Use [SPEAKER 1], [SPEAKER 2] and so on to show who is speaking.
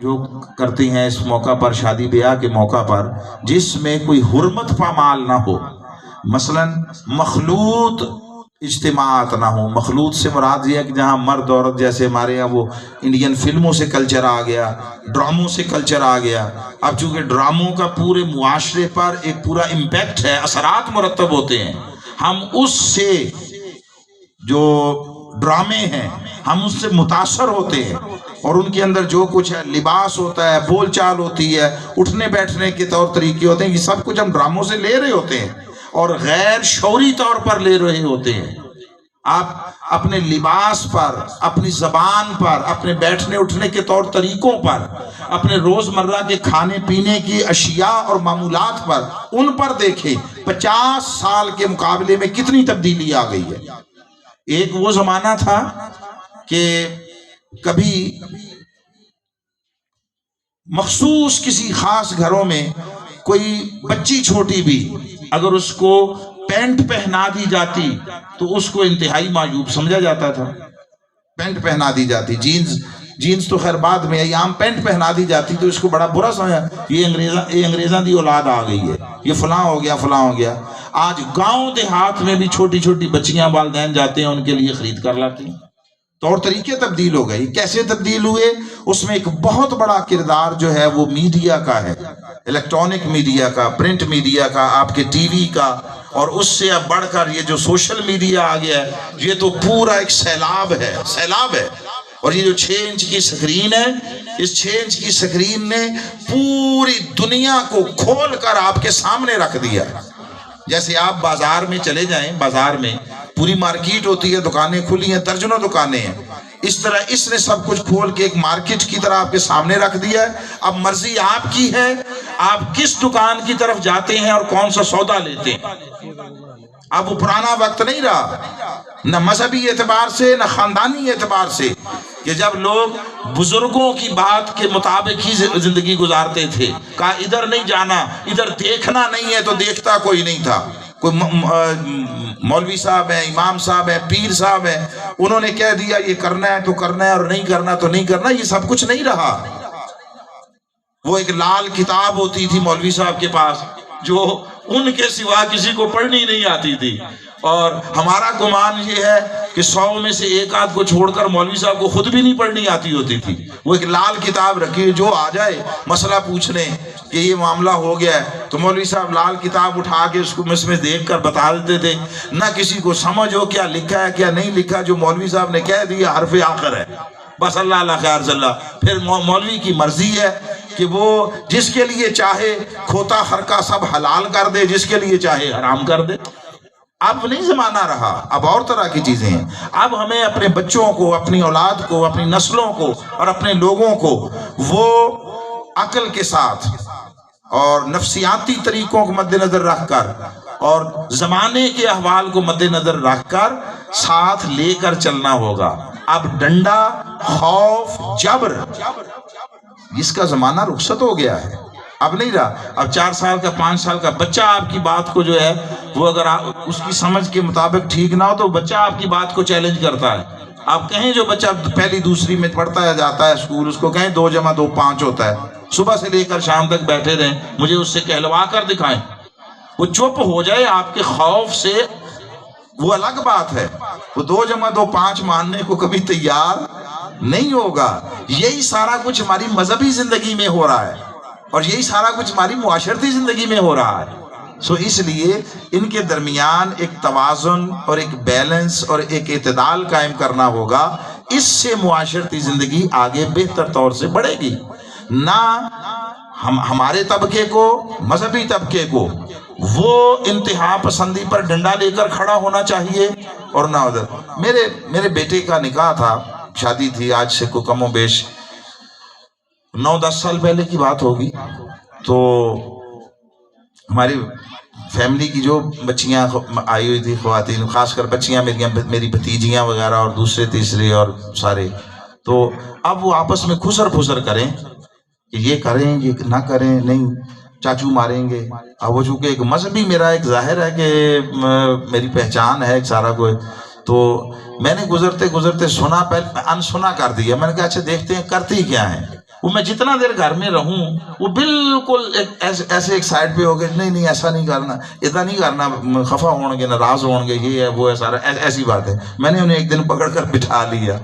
[SPEAKER 1] جو کرتی ہیں اس موقع پر، شادی بیاہ کے موقع پر، جس میں کوئی حرمت پامال نہ ہو، مثلا مخلوط اجتماعات نہ ہوں۔ مخلوط سے مراد یہ ہے کہ جہاں مرد عورت، جیسے ہمارے یہاں وہ انڈین فلموں سے کلچر آ گیا، ڈراموں سے کلچر آ گیا۔ اب چونکہ ڈراموں کا پورے معاشرے پر ایک پورا امپیکٹ ہے، اثرات مرتب ہوتے ہیں، ہم اس سے جو ڈرامے ہیں ہم اس سے متاثر ہوتے ہیں، اور ان کے اندر جو کچھ ہے، لباس ہوتا ہے، بول چال ہوتی ہے، اٹھنے بیٹھنے کے طور طریقے ہوتے ہیں، یہ سب کچھ ہم ڈراموں سے لے رہے ہوتے ہیں اور غیر شعوری طور پر لے رہے ہوتے ہیں۔ آپ اپنے لباس پر، اپنی زبان پر، اپنے بیٹھنے اٹھنے کے طور طریقوں پر، اپنے روزمرہ کے کھانے پینے کی اشیاء اور معمولات پر، ان پر دیکھیں 50 سال کے مقابلے میں کتنی تبدیلی آ گئی ہے۔ ایک وہ زمانہ تھا کہ کبھی مخصوص کسی خاص گھروں میں کوئی بچی چھوٹی بھی اگر اس کو پینٹ پہنا دی جاتی تو اس کو انتہائی معیوب سمجھا جاتا تھا۔ پینٹ پہنا دی جاتی، جینز تو خیر بعد میں، عام پینٹ پہنا دی جاتی تو اس کو بڑا برا سمجھا، یہ انگریزاں دی اولاد آ گئی ہے، یہ فلاں ہو گیا فلاں ہو گیا۔ آج گاؤں دیہات میں بھی چھوٹی چھوٹی بچیاں والدین جاتے ہیں ان کے لیے خرید کر لاتے ہیں۔ طور طریقے تبدیل ہو گئی۔ کیسے تبدیل ہوئے؟ اس میں ایک بہت بڑا کردار جو ہے وہ میڈیا کا ہے، الیکٹرانک میڈیا کا، پرنٹ میڈیا کا، آپ کے ٹی وی کا، اور اس سے اب بڑھ کر یہ جو سوشل میڈیا آ گیا ہے، یہ تو پورا ایک سیلاب ہے۔ اور یہ جو 6 انچ کی سکرین ہے، اس 6 انچ کی سکرین نے پوری دنیا کو کھول کر آپ کے سامنے رکھ دیا۔ جیسے آپ بازار میں چلے جائیں، بازار میں پوری مارکیٹ ہوتی ہے، دکانیں کھلی ہیں، درجنوں دکانیں ہیں، اس طرح اس نے سب کچھ کھول کے ایک مارکیٹ کی طرح آپ کے سامنے رکھ دیا ہے۔ اب مرضی آپ کی ہے، آپ کس دکان کی طرف جاتے ہیں اور کون سا سودا لیتے ہیں۔ اب وہ پرانا وقت نہیں رہا، نہ مذہبی اعتبار سے نہ خاندانی اعتبار سے، کہ جب لوگ بزرگوں کی بات کے مطابق ہی زندگی گزارتے تھے۔ کہا ادھر نہیں جانا، ادھر دیکھنا نہیں ہے تو دیکھتا کوئی نہیں تھا۔ کوئی مولوی صاحب ہیں، امام صاحب ہیں، پیر صاحب ہیں، انہوں نے کہہ دیا یہ کرنا ہے تو کرنا ہے اور نہیں کرنا تو نہیں کرنا، یہ سب کچھ نہیں رہا۔ وہ ایک لال کتاب ہوتی تھی مولوی صاحب کے پاس جو ان کے سوا کسی کو پڑھنی نہیں آتی تھی، اور ہمارا گمان یہ ہے کہ 100 میں سے ایک آدھ کو چھوڑ کر مولوی صاحب کو خود بھی نہیں پڑھنی آتی ہوتی تھی۔ وہ ایک لال کتاب رکھی، جو آ جائے مسئلہ پوچھنے کہ یہ معاملہ ہو گیا ہے تو مولوی صاحب لال کتاب اٹھا کے اس کو میں دیکھ کر بتا دیتے تھے، نہ کسی کو سمجھ ہو کیا لکھا ہے کیا نہیں لکھا، جو مولوی صاحب نے کہہ دیا حرف آخر ہے، بس اللہ اللہ خیر اللہ۔ پھر مولوی کی مرضی ہے کہ وہ جس کے لیے چاہے کھوتا خرقہ سب حلال کر دے، جس کے لیے چاہے حرام کر دے۔ اب نہیں زمانہ رہا، اب اور طرح کی چیزیں ہیں۔ اب ہمیں اپنے بچوں کو، اپنی اولاد کو، اپنی نسلوں کو اور اپنے لوگوں کو وہ عقل کے ساتھ اور نفسیاتی طریقوں کو مد نظر رکھ کر اور زمانے کے احوال کو مد نظر رکھ کر ساتھ لے کر چلنا ہوگا۔ اب ڈنڈا، خوف، جبر، اس کا زمانہ رخصت ہو گیا ہے، اب نہیں رہا۔ اب 4 سال کا 5 سال کا بچہ آپ کی بات کو جو ہے وہ اگر اس کی سمجھ کے مطابق ٹھیک نہ ہو تو بچہ آپ کی بات کو چیلنج کرتا ہے۔ آپ کہیں جو بچہ پہلی دوسری میں پڑھتا ہے جاتا ہے اسکول، اس کو کہیں 2 + 2 5 ہوتا ہے، صبح سے لے کر شام تک بیٹھے رہیں، مجھے اس سے کہلوا کر دکھائیں، وہ چپ ہو جائے آپ کے خوف سے، وہ الگ بات ہے۔ وہ 2 + 2 5 ماننے کو کبھی تیار نہیں ہوگا۔ یہی سارا کچھ ہماری مذہبی زندگی میں ہو رہا ہے اور یہی سارا کچھ ہماری معاشرتی زندگی میں ہو رہا ہے۔ اس لیے ان کے درمیان ایک توازن اور ایک بیلنس اور ایک اعتدال قائم کرنا ہوگا، اس سے معاشرتی زندگی آگے بہتر طور سے بڑھے گی۔ نہ ہمارے طبقے کو، مذہبی طبقے کو وہ انتہا پسندی پر ڈنڈا لے کر کھڑا ہونا چاہیے اور نہ ادھر۔ میرے بیٹے کا نکاح تھا، شادی تھی، آج سے کوئی کم و بیش 9-10 سال پہلے کی بات ہوگی۔ تو ہماری فیملی کی جو بچیاں آئی ہوئی تھی، خواتین، خاص کر بچیاں میری بھتیجیاں وغیرہ اور دوسرے تیسرے اور سارے، تو اب وہ آپس میں خسر پھسر کریں کہ یہ کریں یہ نہ کریں، نہیں چاچو ماریں گے۔ اب وہ چونکہ ایک مذہبی میرا ایک ظاہر ہے کہ میری پہچان ہے ایک سارا کوئی، تو میں نے گزرتے سنا، پہلے انسنا کر دیا۔ میں نے کہا اچھا دیکھتے ہیں کرتی کیا ہیں۔ وہ میں جتنا دیر گھر میں رہوں وہ بالکل ایسے ایک سائڈ پہ ہو گئے نہیں ایسا نہیں کرنا، اتنا نہیں کرنا، خفا ہوں گے، ناراض ہوں گے، یہ ہے وہ ہے سارا، ایسی بات ہے۔ میں نے انہیں ایک دن پکڑ کر بٹھا لیا۔